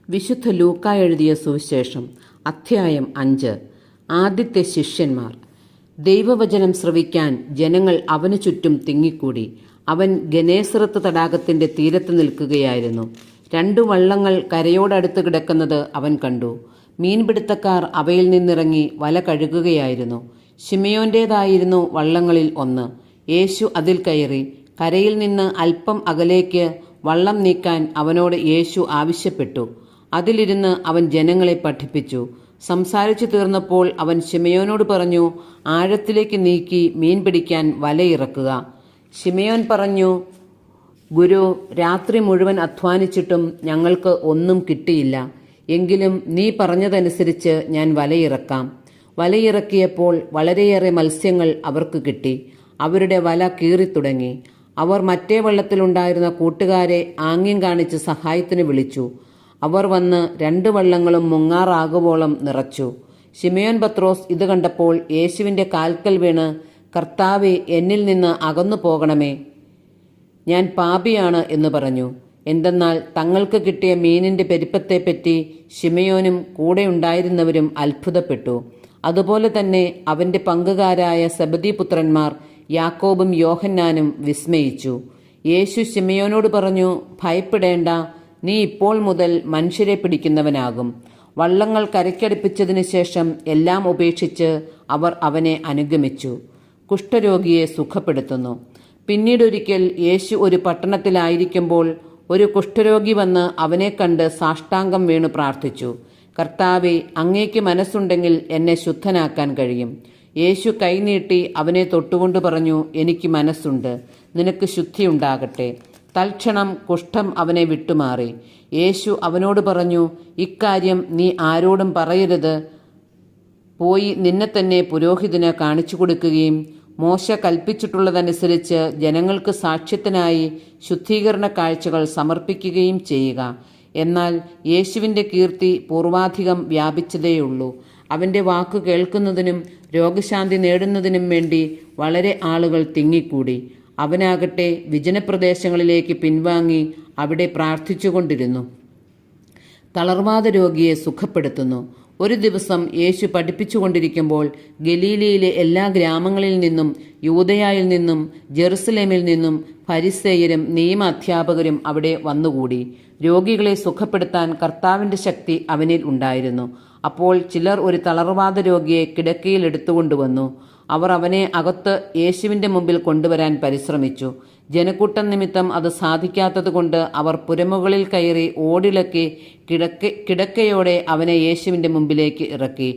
വിശുദ്ധ ലൂക്കാ എഴുതിയ സുവിശേഷം അധ്യായം 5. ആദ്യത്തെ ശിഷ്യന്മാർ. ദൈവവചനം ശ്രവിക്കാൻ ജനങ്ങൾ അവനു ചുറ്റും തിങ്ങിക്കൂടി. അവൻ ഗനേസറത്ത് തടാകത്തിന്റെ തീരത്ത് നിൽക്കുകയായിരുന്നു. 2 വള്ളങ്ങൾ കരയോടടുത്ത് കിടക്കുന്നത് അവൻ കണ്ടു. മീൻപിടുത്തക്കാർ അവയിൽ നിന്നിറങ്ങി വല കഴുകുകയായിരുന്നു. ശിമയോന്റേതായിരുന്നു വള്ളങ്ങളിൽ ഒന്ന്. യേശു അതിൽ കയറി കരയിൽ നിന്ന് അല്പം അകലേക്ക് വള്ളം നീക്കാൻ അവനോട് യേശു ആവശ്യപ്പെട്ടു. അതിലിരുന്ന് അവൻ ജനങ്ങളെ പഠിപ്പിച്ചു. സംസാരിച്ചു തീർന്നപ്പോൾ അവൻ ശിമയോനോട് പറഞ്ഞു, ആഴത്തിലേക്ക് നീക്കി മീൻ പിടിക്കാൻ വലയിറക്കുക. ശിമയോൻ പറഞ്ഞു, ഗുരു, രാത്രി മുഴുവൻ അധ്വാനിച്ചിട്ടും ഞങ്ങൾക്ക് ഒന്നും കിട്ടിയില്ല. എങ്കിലും നീ പറഞ്ഞതനുസരിച്ച് ഞാൻ വലയിറക്കാം. വലയിറക്കിയപ്പോൾ വളരെയേറെ മത്സ്യങ്ങൾ അവർക്ക് കിട്ടി. അവരുടെ വല കീറിത്തുടങ്ങി. അവർ മറ്റേ വള്ളത്തിലുണ്ടായിരുന്ന കൂട്ടുകാരെ ആംഗ്യം കാണിച്ച് സഹായത്തിന് വിളിച്ചു. അവർ വന്ന് 2 വള്ളങ്ങളും മുങ്ങാറാകുവോളം നിറച്ചു. ശിമയോൻ പത്രോസ് ഇത് കണ്ടപ്പോൾ യേശുവിൻ്റെ കാൽക്കൽ വീണ്, കർത്താവേ, എന്നിൽ നിന്ന് അകന്നു പോകണമേ, ഞാൻ പാപിയാണ് എന്ന് പറഞ്ഞു. എന്തെന്നാൽ തങ്ങൾക്ക് കിട്ടിയ മീനിന്റെ പെരുപ്പത്തെപ്പറ്റി ശിമയോനും കൂടെ ഉണ്ടായിരുന്നവരും അത്ഭുതപ്പെട്ടു. അതുപോലെ തന്നെ അവന്റെ പങ്കുകാരായ സെബദി പുത്രന്മാർ യാക്കോബും യോഹന്നാനും വിസ്മയിച്ചു. യേശു ശിമയോനോട് പറഞ്ഞു, ഭയപ്പെടേണ്ട, നീ ഇപ്പോൾ മുതൽ മനുഷ്യരെ പിടിക്കുന്നവനാകും. വള്ളങ്ങൾ കരയ്ക്കടുപ്പിച്ചതിനു ശേഷം എല്ലാം ഉപേക്ഷിച്ച് അവർ അവനെ അനുഗമിച്ചു. കുഷ്ഠരോഗിയെ സുഖപ്പെടുത്തുന്നു. പിന്നീടൊരിക്കൽ യേശു ഒരു പട്ടണത്തിലായിരിക്കുമ്പോൾ ഒരു കുഷ്ഠരോഗി വന്ന് അവനെ കണ്ട് സാഷ്ടാംഗം വീണു പ്രാർത്ഥിച്ചു, കർത്താവേ, അങ്ങേക്ക് മനസ്സുണ്ടെങ്കിൽ എന്നെ ശുദ്ധനാക്കാൻ കഴിയും. യേശു കൈനീട്ടി അവനെ തൊട്ടുകൊണ്ട് പറഞ്ഞു, എനിക്ക് മനസ്സുണ്ട്, നിനക്ക് ശുദ്ധിയുണ്ടാകട്ടെ. തൽക്ഷണം കുഷ്ഠം അവനെ വിട്ടുമാറി. യേശു അവനോട് പറഞ്ഞു, ഇക്കാര്യം നീ ആരോടും പറയരുത്. പോയി നിന്നെ തന്നെ പുരോഹിതന് കാണിച്ചു കൊടുക്കുകയും മോശ കൽപ്പിച്ചിട്ടുള്ളതനുസരിച്ച് ജനങ്ങൾക്ക് സാക്ഷ്യത്തിനായി ശുദ്ധീകരണ കാഴ്ചകൾ സമർപ്പിക്കുകയും ചെയ്യുക. എന്നാൽ യേശുവിൻ്റെ കീർത്തി പൂർവാധികം വ്യാപിച്ചതേയുള്ളൂ. അവൻ്റെ വാക്കു കേൾക്കുന്നതിനും രോഗശാന്തി നേടുന്നതിനും വേണ്ടി വളരെ ആളുകൾ തിങ്ങിക്കൂടി. അവനാകട്ടെ വിജനപ്രദേശങ്ങളിലേക്ക് പിൻവാങ്ങി അവിടെ പ്രാർത്ഥിച്ചുകൊണ്ടിരുന്നു. തളർവാദ രോഗിയെ സുഖപ്പെടുത്തുന്നു. ഒരു ദിവസം യേശു പഠിപ്പിച്ചുകൊണ്ടിരിക്കുമ്പോൾ ഗലീലയിലെ എല്ലാ ഗ്രാമങ്ങളിൽ നിന്നും യൂദയായിൽ നിന്നും ജെറുസലേമിൽ നിന്നും ഫരിസേയരും നിയമ അധ്യാപകരും അവിടെ വന്നുകൂടി. രോഗികളെ സുഖപ്പെടുത്താൻ കർത്താവിൻ്റെ ശക്തി അവനിൽ ഉണ്ടായിരുന്നു. അപ്പോൾ ചിലർ ഒരു തളർവാദ രോഗിയെ കിടക്കയിൽ എടുത്തുകൊണ്ടുവന്നു. അവർ അവനെ അകത്ത് യേശുവിൻ്റെ മുമ്പിൽ കൊണ്ടുവരാൻ പരിശ്രമിച്ചു. ജനക്കൂട്ടം നിമിത്തം അത് സാധിക്കാത്തതുകൊണ്ട് അവർ പുരമുകളിൽ കയറി ഓടിളക്കി കിടക്കയോടെ അവനെ യേശുവിൻ്റെ മുമ്പിലേക്ക് ഇറക്കി.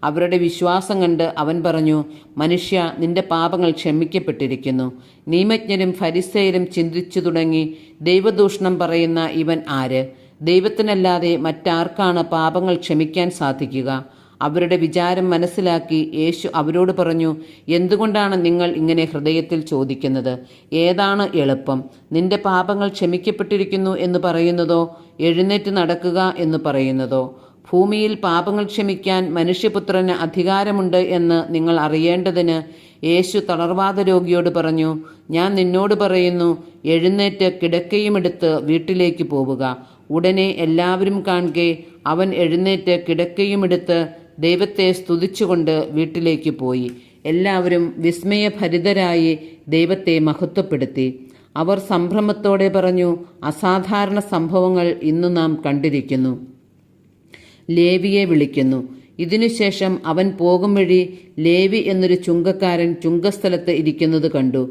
അവരുടെ വിശ്വാസം കണ്ട് അവൻ പറഞ്ഞു, മനുഷ്യ, നിന്റെ പാപങ്ങൾ ക്ഷമിക്കപ്പെട്ടിരിക്കുന്നു. നിയമജ്ഞരും ഫരിസേയരും ചിന്തിച്ചു തുടങ്ങി, ദൈവദൂഷണം പറയുന്ന ഇവൻ ആര്? ദൈവത്തിനല്ലാതെ മറ്റാർക്കാണ് പാപങ്ങൾ ക്ഷമിക്കാൻ സാധിക്കുക? അവരുടെ വിചാരം മനസ്സിലാക്കി യേശു അവരോട് പറഞ്ഞു, എന്തുകൊണ്ടാണ് നിങ്ങൾ ഇങ്ങനെ ഹൃദയത്തിൽ ചോദിക്കുന്നത്? ഏതാണ് എളുപ്പം, നിന്റെ പാപങ്ങൾ ക്ഷമിക്കപ്പെട്ടിരിക്കുന്നു എന്ന് പറയുന്നതോ എഴുന്നേറ്റ് നടക്കുക എന്ന് പറയുന്നതോ? ഭൂമിയിൽ പാപങ്ങൾ ക്ഷമിക്കാൻ മനുഷ്യപുത്രന് അധികാരമുണ്ട് എന്ന് നിങ്ങൾ അറിയേണ്ടതിന് യേശു തളർവാദ രോഗിയോട് പറഞ്ഞു, ഞാൻ നിന്നോട് പറയുന്നു, എഴുന്നേറ്റ് കിടക്കയുമെടുത്ത് വീട്ടിലേക്ക് പോവുക. ഉടനെ എല്ലാവരും കാണുകെ അവൻ എഴുന്നേറ്റ് കിടക്കയുമെടുത്ത് ദൈവത്തെ സ്തുതിച്ചുകൊണ്ട് വീട്ടിലേക്ക് പോയി. എല്ലാവരും വിസ്മയഭരിതരായി ദൈവത്തെ മഹത്വപ്പെടുത്തി. അവർ സംഭ്രമത്തോടെ പറഞ്ഞു, അസാധാരണ സംഭവങ്ങൾ ഇന്നു നാം കണ്ടിരിക്കുന്നു. ലേവിയെ വിളിക്കുന്നു. ഇതിനുശേഷം അവൻ പോകും വഴി ലേവി എന്നൊരു ചുങ്കക്കാരൻ ചുങ്കസ്ഥലത്ത് ഇരിക്കുന്നത് കണ്ടു.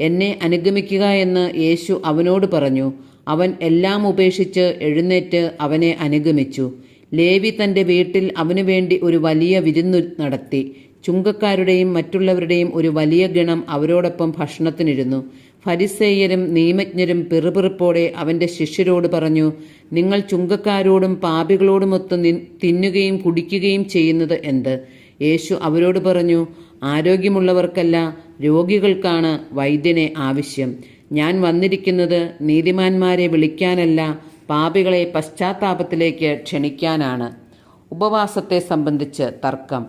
എന്നെ അനുഗമിക്കുക എന്ന് യേശു അവനോട് പറഞ്ഞു. അവൻ എല്ലാം ഉപേക്ഷിച്ച് എഴുന്നേറ്റ് അവനെ അനുഗമിച്ചു. ലേവി തൻ്റെ വീട്ടിൽ അവനു വേണ്ടി ഒരു വലിയ വിരുന്നു നടത്തി. ചുങ്കക്കാരുടെയും മറ്റുള്ളവരുടെയും ഒരു വലിയ ഗണം അവരോടൊപ്പം ഭക്ഷണത്തിനിരുന്നു. ഫരിസേയരും നിയമജ്ഞരും പിറുപിറുപ്പോടെ അവൻ്റെ ശിഷ്യരോട് പറഞ്ഞു, നിങ്ങൾ ചുങ്കക്കാരോടും പാപികളോടുമൊത്ത് തിന്നുകയും കുടിക്കുകയും ചെയ്യുന്നത് എന്ത്? യേശു അവരോട് പറഞ്ഞു, ആരോഗ്യമുള്ളവർക്കല്ല, രോഗികൾക്കാണ് വൈദ്യനെ ആവശ്യം. ഞാൻ വന്നിരിക്കുന്നത് നീതിമാന്മാരെ വിളിക്കാനല്ല, പാപികളെ പശ്ചാത്താപത്തിലേക്ക് ക്ഷണിക്കാനാണ്. ഉപവാസത്തെ സംബന്ധിച്ച് തർക്കം.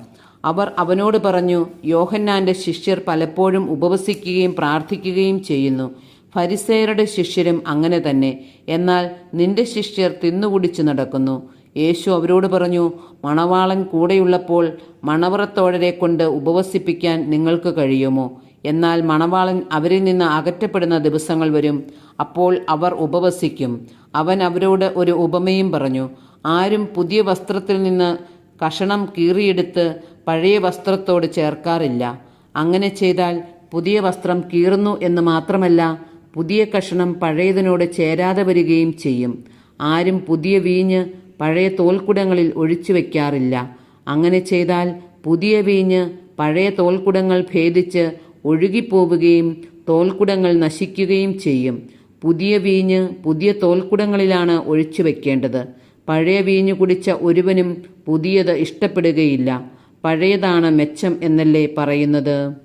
അവർ അവനോട് പറഞ്ഞു, യോഹന്നാന്റെ ശിഷ്യർ പലപ്പോഴും ഉപവസിക്കുകയും പ്രാർത്ഥിക്കുകയും ചെയ്യുന്നു. ഫരിസേയരുടെ ശിഷ്യരും അങ്ങനെ തന്നെ. എന്നാൽ നിന്റെ ശിഷ്യർ തിന്നുകുടിച്ചു നടക്കുന്നു. യേശു അവരോട് പറഞ്ഞു, മണവാളൻ കൂടെയുള്ളപ്പോൾ മണവറത്തോഴരെ കൊണ്ട് ഉപവസിപ്പിക്കാൻ നിങ്ങൾക്ക് കഴിയുമോ? എന്നാൽ മണവാളൻ അവരിൽ നിന്ന് അകറ്റപ്പെടുന്ന ദിവസങ്ങൾ വരും, അപ്പോൾ അവർ ഉപവസിക്കും. അവൻ അവരോട് ഒരു ഉപമയും പറഞ്ഞു. ആരും പുതിയ വസ്ത്രത്തിൽ നിന്ന് കഷണം കീറിയെടുത്ത് പഴയ വസ്ത്രത്തോട് ചേർക്കാറില്ല. അങ്ങനെ ചെയ്താൽ പുതിയ വസ്ത്രം കീറുന്നു എന്ന് മാത്രമല്ല, പുതിയ കഷണം പഴയതിനോട് ചേരാതെ വരികയും ചെയ്യും. ആരും പുതിയ വീഞ്ഞ് പഴയ തോൽക്കുടങ്ങളിൽ ഒഴിച്ചു വയ്ക്കാറില്ല. അങ്ങനെ ചെയ്താൽ പുതിയ വീഞ്ഞ് പഴയ തോൽക്കുടങ്ങൾ ഭേദിച്ച് ഒഴുകിപ്പോവുകയും തോൽക്കുടങ്ങൾ നശിക്കുകയും ചെയ്യും. പുതിയ വീഞ്ഞ് പുതിയ തോൽക്കുടങ്ങളിലാണ് ഒഴിച്ചു വയ്ക്കേണ്ടത്. പഴയ വീഞ്ഞ് കുടിച്ച ഒരുവനും പുതിയത് ഇഷ്ടപ്പെടുകയില്ല. പഴയതാണ് മെച്ചം എന്നല്ലേ പറയുന്നത്.